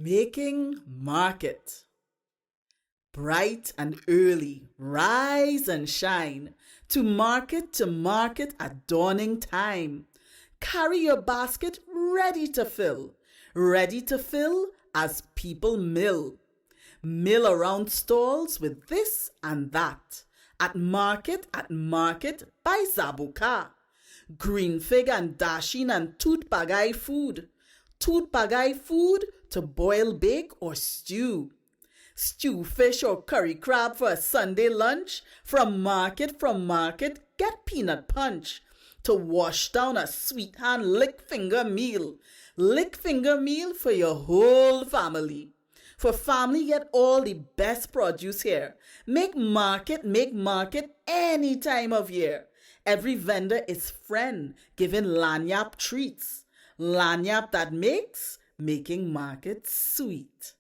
Making market. Bright and early, rise and shine, to market at dawning time. Carry your basket ready to fill as people mill. Mill around stalls with this and that. At market by zaboca. Green fig and dasheen and toute bagai food. Toute bagai food to boil, bake or stew. Stew fish or curry crab for a Sunday lunch. From market, get peanut punch. To wash down a sweet hand lick finger meal. Lick finger meal for your whole family. For family, get all the best produce here. Make market any time of year. Every vendor is friend, giving lagniappe treats. Lagniappe that makes making market sweet.